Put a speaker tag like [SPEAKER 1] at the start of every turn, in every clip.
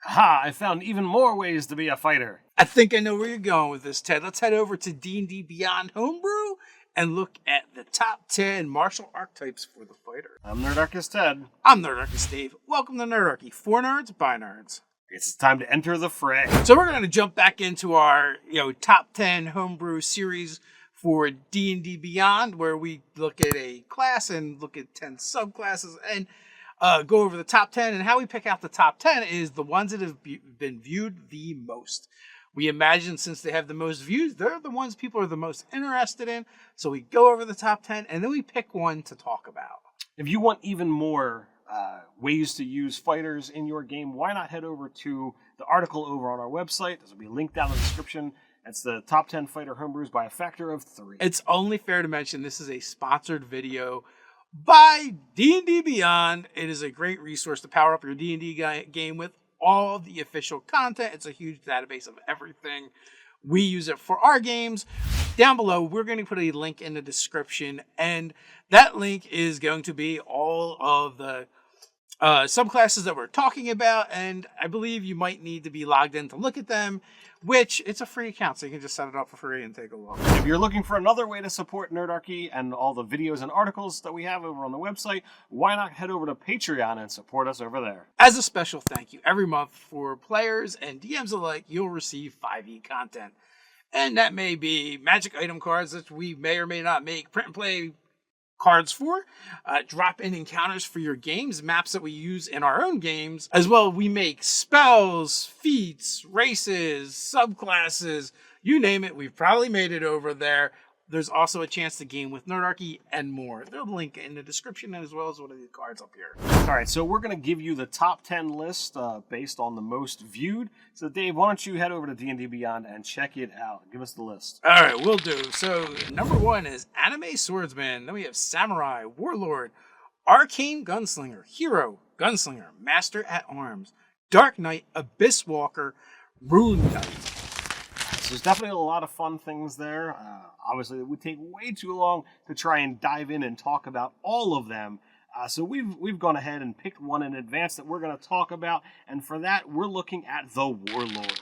[SPEAKER 1] Ha! I found even more ways to be a fighter.
[SPEAKER 2] I think I know where you're going with this, Ted. Let's head over to D&D Beyond Homebrew and look at the top 10 martial archetypes for the fighter.
[SPEAKER 1] I'm Nerdarchy Ted.
[SPEAKER 2] I'm Nerdarchy Steve. Welcome to Nerdarchy. For nerds, by nerds.
[SPEAKER 1] It's time to enter the fray.
[SPEAKER 2] So we're going to jump back into our top 10 homebrew series for D&D Beyond, where we look at a class and look at 10 subclasses and go over the top 10. And how we pick out the top 10 is the ones that have been viewed the most. We imagine since they have the most views, they're the ones people are the most interested in. So we go over the top 10 and then we pick one to talk about.
[SPEAKER 1] If you want even more ways to use fighters in your game, why not head over to the article over on our website? This will be linked down in the description. It's the top 10 fighter homebrews by a factor of 3.
[SPEAKER 2] It's only fair to mention this is a sponsored video by D&D Beyond. It is a great resource to power up your D&D game with all the official content. It's a huge database of everything. We use it for our games. Down below, we're going to put a link in the description, and that link is going to be all of the subclasses that we're talking about, and I believe you might need to be logged in to look at them, which it's a free account, so you can just set it up for free and take a look.
[SPEAKER 1] If you're looking for another way to support Nerdarchy and all the videos and articles that we have over on the website, why not head over to Patreon and support us over there?
[SPEAKER 2] As a special thank you, every month for players and DMs alike, you'll receive 5e content. And that may be magic item cards that we may or may not make print and play cards for, drop-in encounters for your games, maps that we use in our own games. As well, we make spells, feats, races, subclasses, you name it. We've probably made it over there. There's also a chance to game with Nerdarchy and more. There's a link in the description as well as one of the cards up here.
[SPEAKER 1] All right, so we're going to give you the top 10 list based on the most viewed. So, Dave, why don't you head over to D&D Beyond and check it out? Give us the list.
[SPEAKER 2] All right, we'll do. So, number 1 is Anime Swordsman. Then we have Samurai, Warlord, Arcane Gunslinger, Hero, Gunslinger, Master at Arms, Dark Knight, Abyss Walker, Rune Knight.
[SPEAKER 1] So there's definitely a lot of fun things there. Obviously, it would take way too long to try and dive in and talk about all of them. So we've gone ahead and picked one in advance that we're going to talk about. And for that, we're looking at the Warlord.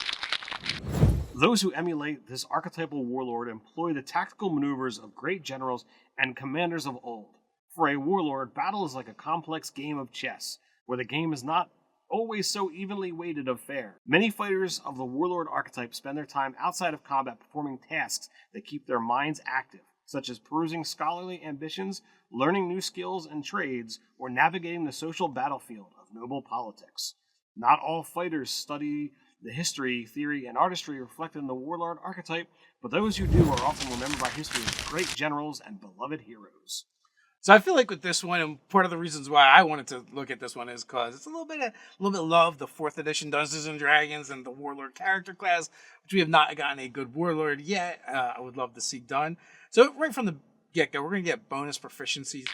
[SPEAKER 1] Those who emulate this archetypal warlord employ the tactical maneuvers of great generals and commanders of old. For a warlord, battle is like a complex game of chess, where the game is not always so evenly weighted of fair. Many fighters of the warlord archetype spend their time outside of combat performing tasks that keep their minds active, such as perusing scholarly ambitions, learning new skills and trades, or navigating the social battlefield of noble politics. Not all fighters study the history, theory, and artistry reflected in the warlord archetype, but those who do are often remembered by history as great generals and beloved heroes.
[SPEAKER 2] So I feel like with this one, and part of the reasons why I wanted to look at this one is because it's a little bit love the 4th edition Dungeons and Dragons and the Warlord character class, which we have not gotten a good Warlord yet. I would love to see done. So right from the get-go, we're going to get bonus proficiencies.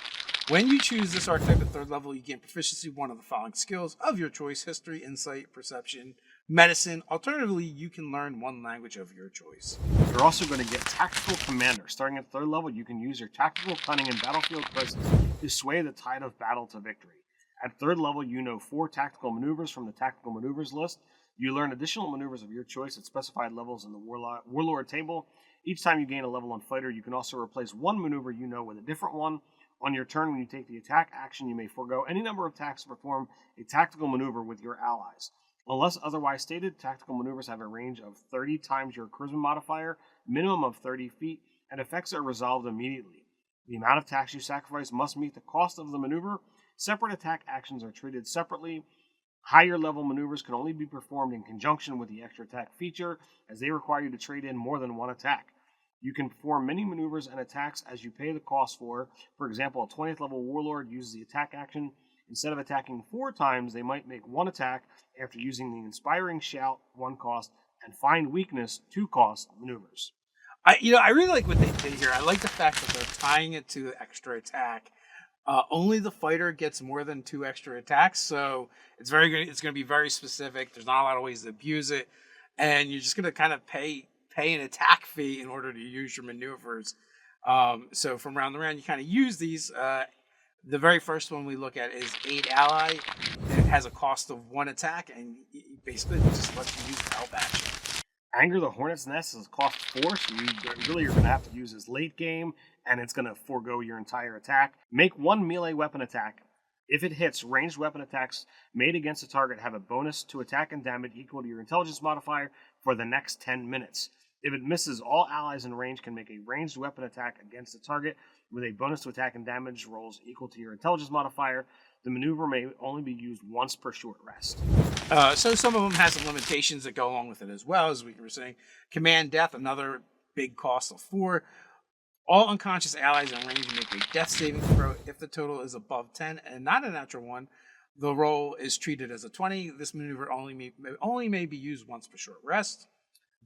[SPEAKER 2] When you choose this archetype at 3rd level, you gain proficiency 1 of the following skills of your choice: history, insight, perception, medicine. Alternatively, you can learn 1 language of your choice.
[SPEAKER 1] You're also going to get Tactical Commander. Starting at 3rd level, you can use your tactical cunning and battlefield presence to sway the tide of battle to victory. At 3rd level, you know 4 tactical maneuvers from the tactical maneuvers list. You learn additional maneuvers of your choice at specified levels in the Warlord table. Each time you gain a level on Fighter, you can also replace 1 maneuver you know with a different one. On your turn, when you take the attack action, you may forego any number of attacks to perform a tactical maneuver with your allies. Unless otherwise stated, tactical maneuvers have a range of 30 times your charisma modifier, minimum of 30 feet, and effects are resolved immediately. The amount of attacks you sacrifice must meet the cost of the maneuver. Separate attack actions are treated separately. Higher level maneuvers can only be performed in conjunction with the extra attack feature, as they require you to trade in more than 1 attack. You can perform many maneuvers and attacks as you pay the cost for. For example, a 20th level Warlord uses the attack action. Instead of attacking 4 times, they might make 1 attack after using the Inspiring Shout 1 cost and Find Weakness 2 cost maneuvers.
[SPEAKER 2] I really like what they did here. I like the fact that they're tying it to the extra attack. Only the fighter gets more than 2 extra attacks, so it's very good. It's going to be very specific. There's not a lot of ways to abuse it, and you're just going to kind of pay an attack fee in order to use your maneuvers. So from round to round, you kind of use these. The very first one we look at is Aid Ally. And has a cost of 1 attack, and basically just lets you use the help action.
[SPEAKER 1] Anger the Hornet's Nest is cost 4, so you're going to have to use this late game, and it's going to forego your entire attack. Make 1 melee weapon attack. If it hits, ranged weapon attacks made against a target have a bonus to attack and damage equal to your intelligence modifier for the next 10 minutes. If it misses, all allies in range can make a ranged weapon attack against the target with a bonus to attack and damage rolls equal to your intelligence modifier. The maneuver may only be used once per short rest.
[SPEAKER 2] So some of them have some limitations that go along with it as well, as we were saying. Command Death, another big cost of 4. All unconscious allies in range make a death saving throw. If the total is above 10 and not a natural 1, the roll is treated as a 20. This maneuver only may be used once per short rest.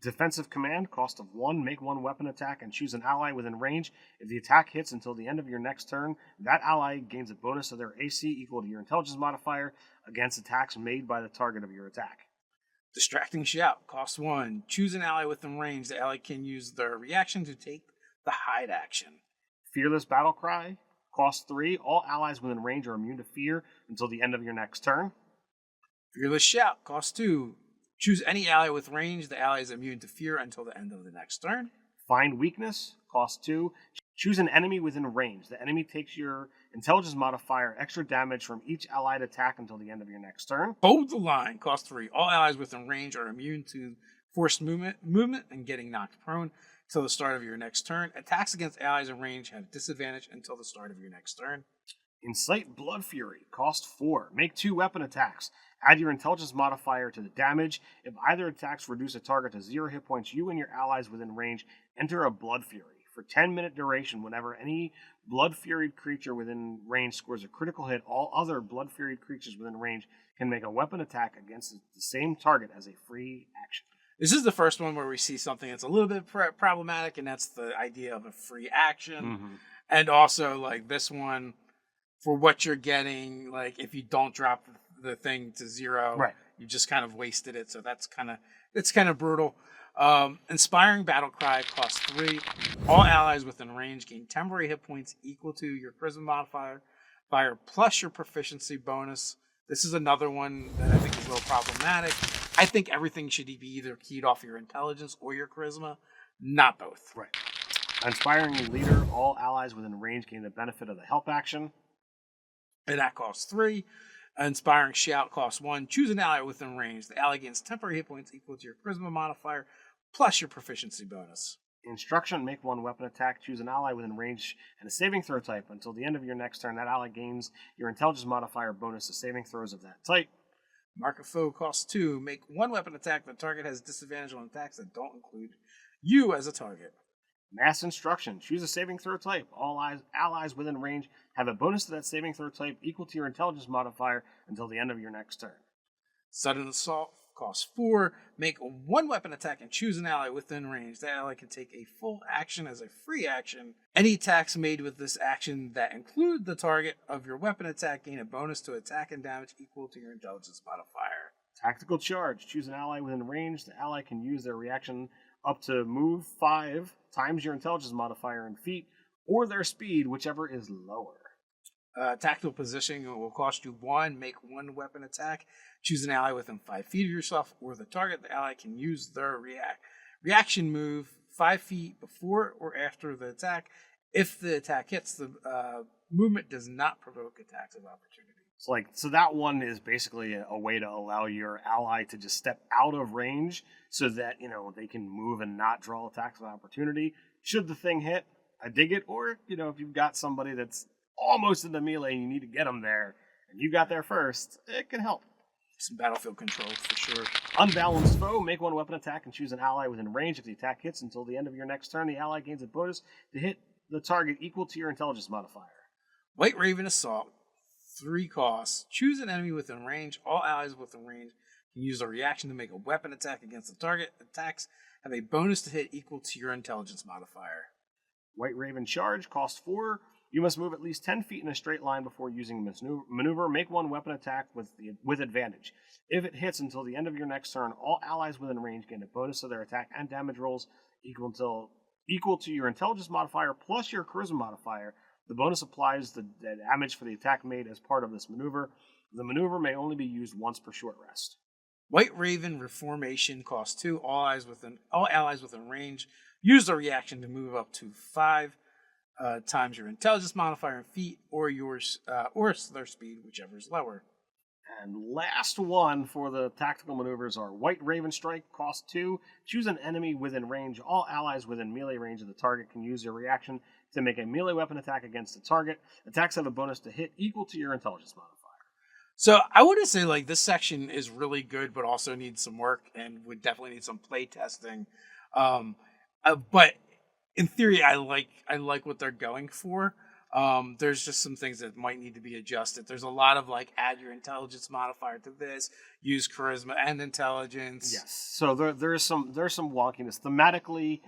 [SPEAKER 1] Defensive Command, cost of 1, make 1 weapon attack and choose an ally within range. If the attack hits until the end of your next turn, that ally gains a bonus to their AC equal to your intelligence modifier against attacks made by the target of your attack.
[SPEAKER 2] Distracting Shout, cost 1, choose an ally within range. The ally can use their reaction to take the hide action.
[SPEAKER 1] Fearless Battle Cry, cost 3, all allies within range are immune to fear until the end of your next turn.
[SPEAKER 2] Fearless Shout, cost 2, choose any ally with range. The ally is immune to fear until the end of the next turn.
[SPEAKER 1] Find Weakness, cost 2. Choose an enemy within range. The enemy takes your intelligence modifier extra damage from each allied attack until the end of your next turn.
[SPEAKER 2] Hold the Line, cost 3. All allies within range are immune to forced movement and getting knocked prone until the start of your next turn. Attacks against allies in range have disadvantage until the start of your next turn.
[SPEAKER 1] Incite Blood Fury, cost 4. Make 2 weapon attacks. Add your intelligence modifier to the damage. If either attacks reduce a target to 0 hit points, you and your allies within range enter a Blood Fury. For 10-minute duration, whenever any Blood Furied creature within range scores a critical hit, all other Blood Furied creatures within range can make a weapon attack against the same target as a free action.
[SPEAKER 2] This is the first one where we see something that's a little bit problematic, and that's the idea of a free action.
[SPEAKER 1] Mm-hmm.
[SPEAKER 2] And also, like, this one, for what you're getting, like, if you don't drop the thing to 0,
[SPEAKER 1] right,
[SPEAKER 2] you just kind of wasted it. So that's kind of brutal. Inspiring Battle Cry costs 3. All allies within range gain temporary hit points equal to your charisma modifier plus your proficiency bonus. This is another one that I think is a little problematic. I think everything should be either keyed off your intelligence or your charisma, not both.
[SPEAKER 1] Right. Inspiring Leader, all allies within range gain the benefit of the help action.
[SPEAKER 2] And that costs 3. Inspiring Shout costs 1. Choose an ally within range. The ally gains temporary hit points equal to your charisma modifier plus your proficiency bonus.
[SPEAKER 1] Instruction, make 1 weapon attack. Choose an ally within range and a saving throw type. Until the end of your next turn, that ally gains your intelligence modifier bonus to saving throws of that type.
[SPEAKER 2] Mark of Foe costs 2. Make 1 weapon attack. The target has disadvantage on attacks that don't include you as a target.
[SPEAKER 1] Mass Instruction, choose a saving throw type. All allies within range have a bonus to that saving throw type equal to your intelligence modifier until the end of your next turn.
[SPEAKER 2] Sudden Assault costs 4. Make 1 weapon attack and choose an ally within range. That ally can take a full action as a free action. Any attacks made with this action that include the target of your weapon attack gain a bonus to attack and damage equal to your intelligence modifier.
[SPEAKER 1] Tactical Charge, choose an ally within range. The ally can use their reaction up to move 5 times your intelligence modifier in feet or their speed, whichever is lower.
[SPEAKER 2] Tactical Positioning will cost you 1. Make 1 weapon attack. Choose an ally within 5 feet of yourself or the target. The ally can use their reaction move 5 feet before or after the attack. If the attack hits, the movement does not provoke attacks of opportunity.
[SPEAKER 1] So that one is basically a way to allow your ally to just step out of range so that, they can move and not draw attacks of opportunity. Should the thing hit, I dig it. Or, if you've got somebody that's almost in the melee and you need to get them there, and you got there first, it can help.
[SPEAKER 2] Some battlefield control for sure.
[SPEAKER 1] Unbalanced Foe, make 1 weapon attack and choose an ally within range. If the attack hits until the end of your next turn, the ally gains a bonus to hit the target equal to your intelligence modifier.
[SPEAKER 2] White Raven Assault, 3 costs. Choose an enemy within range. All allies within range can use a reaction to make a weapon attack against the target. Attacks have a bonus to hit equal to your intelligence modifier.
[SPEAKER 1] White Raven Charge, cost 4. You must move at least 10 feet in a straight line before using this maneuver. Make 1 weapon attack with advantage. If it hits until the end of your next turn, all allies within range gain a bonus to their attack and damage rolls equal to your intelligence modifier plus your charisma modifier. The bonus applies the damage for the attack made as part of this maneuver. The maneuver may only be used once per short rest.
[SPEAKER 2] White Raven Reformation costs 2. All allies within range use the reaction to move up to 5 times your intelligence modifier in feet or their speed, whichever is lower.
[SPEAKER 1] And last one for the tactical maneuvers are White Raven Strike, cost 2. Choose an enemy within range. All allies within melee range of the target can use their reaction to make a melee weapon attack against the target. Attacks have a bonus to hit equal to your intelligence modifier.
[SPEAKER 2] So I wouldn't say like this section is really good, but also needs some work and would definitely need some play testing. But in theory, I like what they're going for. There's just some things that might need to be adjusted. There's a lot of like add your intelligence modifier to this, use charisma and intelligence.
[SPEAKER 1] Yes. So there's some wonkiness. Thematically,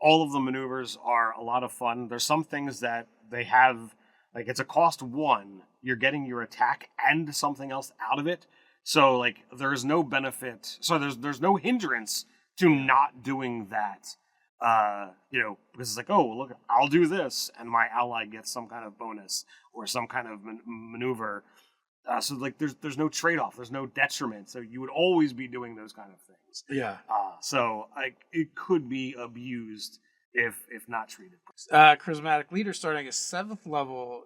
[SPEAKER 1] all of the maneuvers are a lot of fun. There's some things that they have, like it's a cost 1. You're getting your attack and something else out of it. So like there's no benefit. So there's no hindrance to not doing that. Because it's like, oh, look, I'll do this, and my ally gets some kind of bonus or some kind of maneuver. So like, there's no trade-off, there's no detriment. So you would always be doing those kind of things.
[SPEAKER 2] Yeah.
[SPEAKER 1] So it could be abused if not treated.
[SPEAKER 2] Charismatic leader starting at 7th level.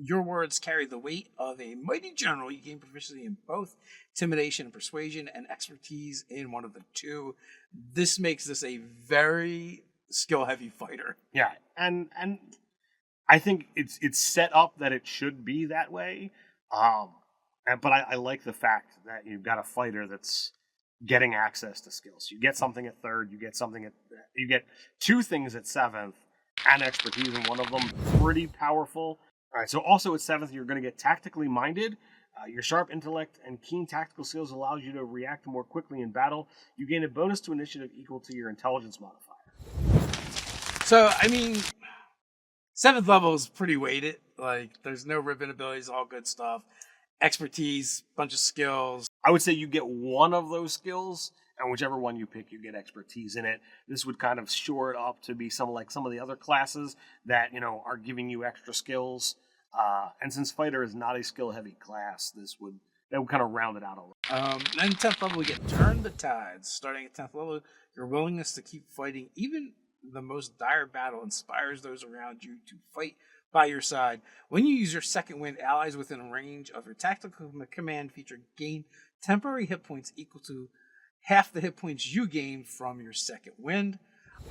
[SPEAKER 2] Your words carry the weight of a mighty general. You gain proficiency in both intimidation and persuasion and expertise in one of the 2. This makes this a very skill-heavy fighter.
[SPEAKER 1] Yeah, and I think it's set up that it should be that way. But I like the fact that you've got a fighter that's getting access to skills. You get something at 3rd, you get 2 things at 7th, and expertise in one of them. Pretty powerful. All right, so also at 7th, you're going to get tactically minded. Your sharp intellect and keen tactical skills allows you to react more quickly in battle. You gain a bonus to initiative equal to your intelligence modifier.
[SPEAKER 2] So, I mean, 7th level is pretty weighted. Like, there's no ribbon abilities, all good stuff. Expertise, bunch of skills.
[SPEAKER 1] I would say you get one of those skills, and whichever one you pick, you get expertise in it. This would kind of shore it up to be some of the other classes that are giving you extra skills. And since fighter is not a skill-heavy class, that would kind of round it out a little.
[SPEAKER 2] Then 10th level, we get Turn the Tides. Starting at 10th level, your willingness to keep fighting, even the most dire battle, inspires those around you to fight by your side. When you use your second wind, allies within range of your tactical command feature gain temporary hit points equal to half the hit points you gain from your second wind.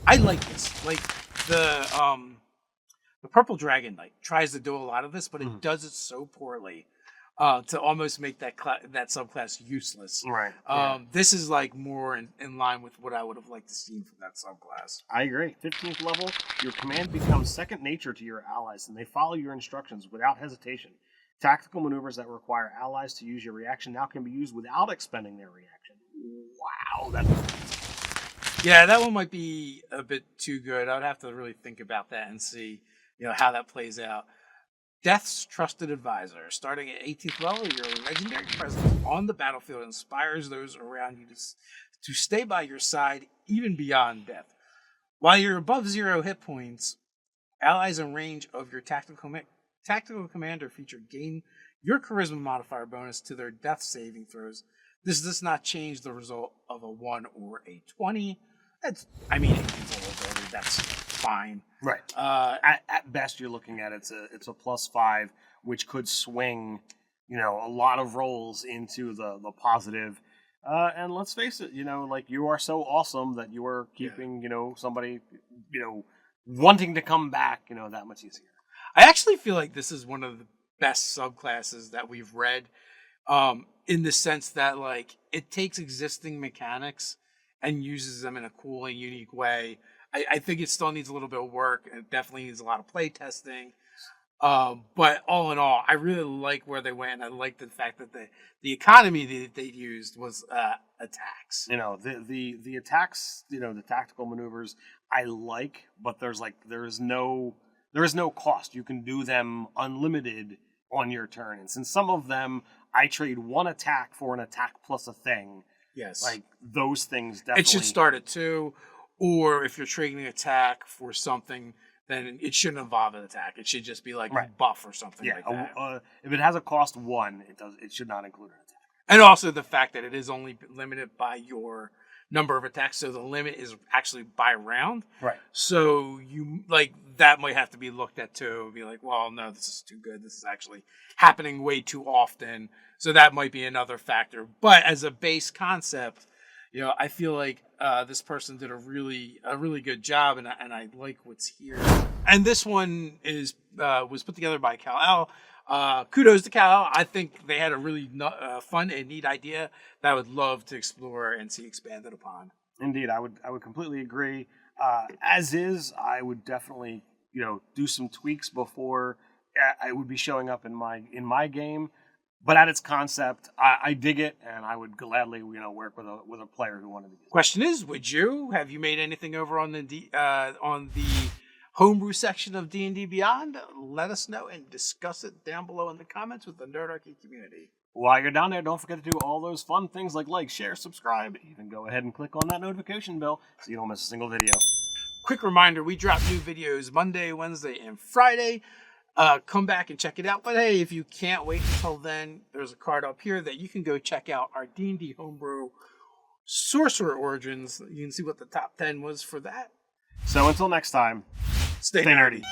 [SPEAKER 2] I like this. Like the Purple Dragon Knight tries to do a lot of this, but it does it so poorly to almost make that subclass useless.
[SPEAKER 1] Right.
[SPEAKER 2] This is like more in line with what I would have liked to see from that subclass.
[SPEAKER 1] I agree. 15th level, your command becomes second nature to your allies, and they follow your instructions without hesitation. Tactical maneuvers that require allies to use your reaction now can be used without expending their reaction. Wow,
[SPEAKER 2] that one might be a bit too good. I would have to really think about that and see, how that plays out. Death's Trusted Advisor. Starting at 18th level, your legendary presence on the battlefield inspires those around you to stay by your side even beyond death. While you're above 0 hit points, allies in range of your tactical commander feature gain your charisma modifier bonus to their death saving throws. This does not change the result of a 1 or a 20. That's fine.
[SPEAKER 1] Right. At best, you're looking at it's a +5, which could swing, a lot of rolls into the positive. And let's face it, like you are so awesome that you are keeping, somebody, wanting to come back, that much easier.
[SPEAKER 2] I actually feel like this is one of the best subclasses that we've read, in the sense that like it takes existing mechanics and uses them in a cool and unique way. I think it still needs a little bit of work. It definitely needs a lot of play testing. But all in all, I really like where they went. I like the fact that the economy that they used was attacks.
[SPEAKER 1] The attacks, the tactical maneuvers I like, but there is no cost. You can do them unlimited on your turn. And since some of them I trade one attack for an attack plus a thing.
[SPEAKER 2] Yes.
[SPEAKER 1] Like those things definitely.
[SPEAKER 2] It should start at 2. Or if you're trading an attack for something, then it shouldn't involve an attack. It should just be like
[SPEAKER 1] Right.
[SPEAKER 2] buff or something
[SPEAKER 1] Yeah,
[SPEAKER 2] like that.
[SPEAKER 1] if it has a cost 1, it should not include an attack.
[SPEAKER 2] And also the fact that it is only limited by your number of attacks, so the limit is actually by round.
[SPEAKER 1] Right.
[SPEAKER 2] So you like that might have to be looked at too. Be like, well, no, this is too good. This is actually happening way too often. So that might be another factor. But as a base concept, I feel like this person did a really good job, and I like what's here. And this one was put together by Kal-El. Kudos to Kal-El. I think they had a really fun and neat idea that I would love to explore and see expanded upon.
[SPEAKER 1] Indeed, I would completely agree. As is, I would definitely do some tweaks before I would be showing up in my game. But at its concept, I dig it, and I would gladly work with a player who wanted to use it.
[SPEAKER 2] Question is, have you made anything over on the homebrew section of D&D Beyond? Let us know and discuss it down below in the comments with the Nerdarchy community.
[SPEAKER 1] While you're down there, don't forget to do all those fun things like share, subscribe. Even go ahead and click on that notification bell so you don't miss a single video.
[SPEAKER 2] Quick reminder, we drop new videos Monday, Wednesday, and Friday. Come back and check it out. But hey, if you can't wait until then, there's a card up here that you can go check out our D&D Homebrew Sorcerer Origins. You can see what the top 10 was for that.
[SPEAKER 1] So until next time,
[SPEAKER 2] Stay nerdy.